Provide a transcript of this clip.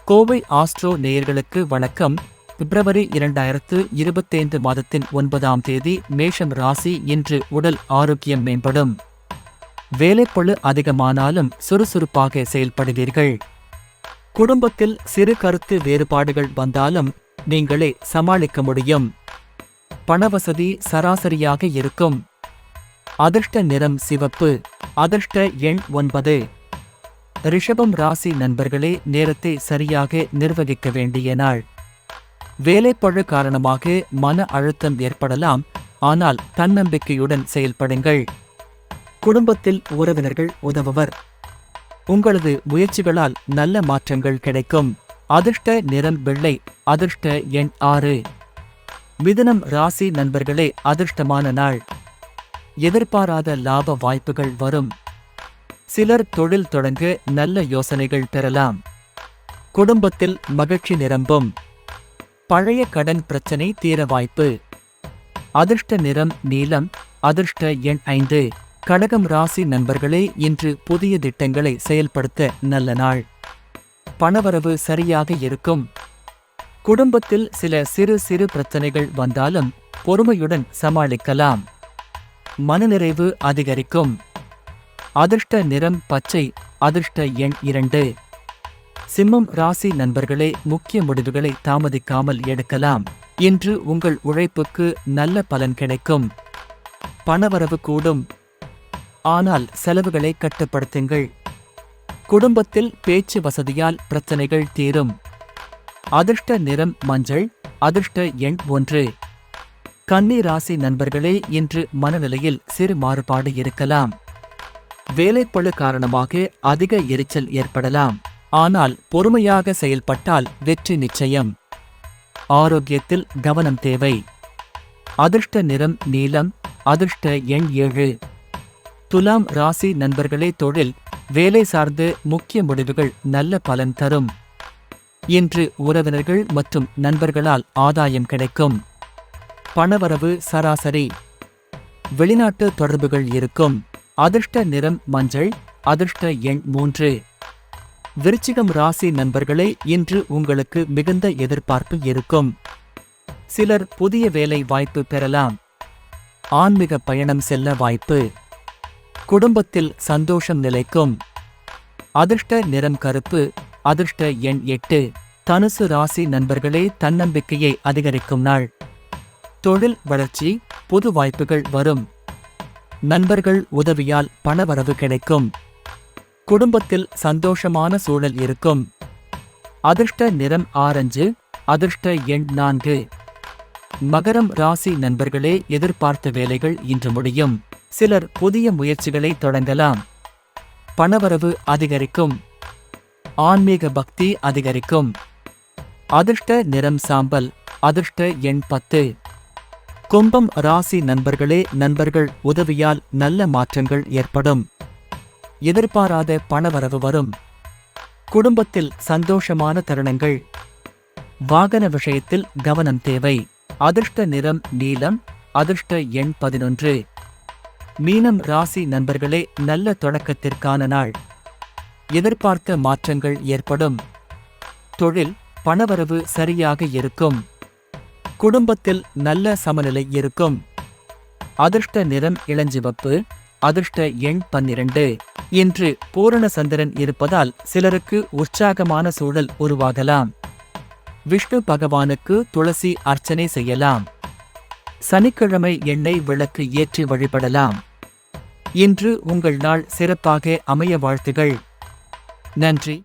Kovai astro நேயர்களுக்கு வணக்கம். பிப்ரவரி 2025 மாதத்தின் 9ஆம் தேதி மேஷம் ராசி. இன்று உடல் ஆரோக்கியம் மேம்படும். வேலைப்பளு அதிகமானாலும் சுறுசுறுப்பாக செயல்படுவீர்கள். குடும்பத்தில் சிறு கருத்து வேறுபாடுகள் வந்தாலும் நீங்களே சமாளிக்க முடியும். பணவசதி சராசரியாக இருக்கும். அதிர்ஷ்ட நிறம் சிவப்பு. அதிர்ஷ்ட எண் 9. ரிஷபம் ராசி நண்பர்களே, நேரத்தை சரியாக நிர்வகிக்க வேண்டிய நாள். வேலைப்பளு காரணமாக மன அழுத்தம் ஏற்படலாம், ஆனால் தன்னம்பிக்கையுடன் செயல்படுங்கள். குடும்பத்தில் உறவினர்கள் உதவுவர். உங்களது முயற்சிகளால் நல்ல மாற்றங்கள் கிடைக்கும். அதிர்ஷ்ட நிறம் வெள்ளை. அதிர்ஷ்ட எண் 6. மிதுனம் ராசி நண்பர்களே, அதிர்ஷ்டமான நாள். எதிர்பாராத லாப வாய்ப்புகள் வரும். சிலர் தொழில் தொடங்க நல்ல யோசனைகள் பெறலாம். குடும்பத்தில் மகிழ்ச்சி நிரம்பும். பழைய கடன் பிரச்சனை தீர வாய்ப்பு. அதிர்ஷ்ட நிறம் நீலம். அதிர்ஷ்ட எண் 5. கடகம் ராசி நண்பர்களே, இன்று புதிய திட்டங்களை செயல்படுத்த நல்ல நாள். பணவரவு சரியாக இருக்கும். குடும்பத்தில் சில சிறு பிரச்சனைகள் வந்தாலும் பொறுமையுடன் சமாளிக்கலாம். மனநிறைவு அதிகரிக்கும். அதிர்ஷ்ட நிறம் பச்சை. அதிர்ஷ்ட எண் 2. சிம்மம் ராசி நண்பர்களே, முக்கிய முடிவுகளை தாமதிக்காமல் எடுக்கலாம். இன்று உங்கள் உழைப்புக்கு நல்ல பலன் கிடைக்கும். பணவரவு கூடும். ஆனால் செலவுகளை கட்டுப்படுத்துங்கள். குடும்பத்தில் பேச்சு வசதியால் பிரச்சனைகள் தீரும். அதிர்ஷ்ட நிறம் மஞ்சள். அதிர்ஷ்ட எண் 1. கன்னி ராசி நண்பர்களே, இன்று மனநிலையில் சிறு மாறுபாடு இருக்கலாம். வேலைப்பளு காரணமாக அதிக எரிச்சல் ஏற்படலாம், ஆனால் பொறுமையாக செயல்பட்டால் வெற்றி நிச்சயம். ஆரோக்கியத்தில் கவனம் தேவை. அதிர்ஷ்ட நிறம் நீலம். அதிர்ஷ்ட எண் 7. துலாம் ராசி நண்பர்களே, தொழில் வேலை சார்ந்த முக்கிய முடிவுகள் நல்ல பலன் தரும். இன்று உறவினர்கள் மற்றும் நண்பர்களால் ஆதாயம் கிடைக்கும். பணவரவு சராசரி. வெளிநாட்டு தொடர்புகள் இருக்கும். அதிர்ஷ்ட நிறம் மஞ்சள். அதிர்ஷ்ட எண் 3. விருச்சிகம் ராசி நண்பர்களே, இன்று உங்களுக்கு மிகுந்த எதிர்பார்ப்பு இருக்கும். சிலர் புதிய வேலை வாய்ப்பு பெறலாம். ஆன்மீக பயணம் செல்ல வாய்ப்பு. குடும்பத்தில் சந்தோஷம் நிலைக்கும். அதிர்ஷ்ட நிறம் கருப்பு. அதிர்ஷ்ட எண் 8. தனுசு ராசி நண்பர்களே, தன்னம்பிக்கையை அதிகரிக்கும் நாள். தொழில் வளர்ச்சி. புது வாய்ப்புகள் வரும். நண்பர்கள் உதவியால் பணவரவு கிடைக்கும். குடும்பத்தில் சந்தோஷமான சூழல் இருக்கும். அதிர்ஷ்ட நிறம் ஆரஞ்சு. அதிர்ஷ்ட எண் 4. மகரம் ராசி நண்பர்களே, எதிர்பார்த்த வேலைகள் இன்று முடியும். சிலர் புதிய முயற்சிகளை தொடங்கலாம். பணவரவு அதிகரிக்கும். ஆன்மீக பக்தி அதிகரிக்கும். அதிர்ஷ்ட நிறம் சாம்பல். அதிர்ஷ்ட எண் 10. கும்பம் ராசி நண்பர்களே, நண்பர்கள் உதவியால் நல்ல மாற்றங்கள் ஏற்படும். எதிர்பாராத பணவரவு வரும். குடும்பத்தில் சந்தோஷமான தருணங்கள். வாகன விஷயத்தில் கவனம் தேவை. அதிர்ஷ்ட நிறம் நீலம். அதிர்ஷ்ட எண் 11. மீனம் ராசி நண்பர்களே, நல்ல தொடக்கத்திற்கான நாள். எதிர்பார்த்த மாற்றங்கள் ஏற்படும். தொழில் பணவரவு சரியாக இருக்கும். குடும்பத்தில் நல்ல சமநிலை இருக்கும். அதிர்ஷ்ட நிறம் இளஞ்சிவப்பு. அதிர்ஷ்ட எண் 12. இன்று பூரண சந்திரன் இருப்பதால் சிலருக்கு உற்சாகமான சூழல் உருவாகலாம். விஷ்ணு பகவானுக்கு துளசி அர்ச்சனை செய்யலாம். சனிக்கிழமை எண்ணெய் விளக்கு ஏற்றி வழிபடலாம். இன்று உங்கள் நாள் சிறப்பாக அமைய வாழ்த்துகள். நன்றி.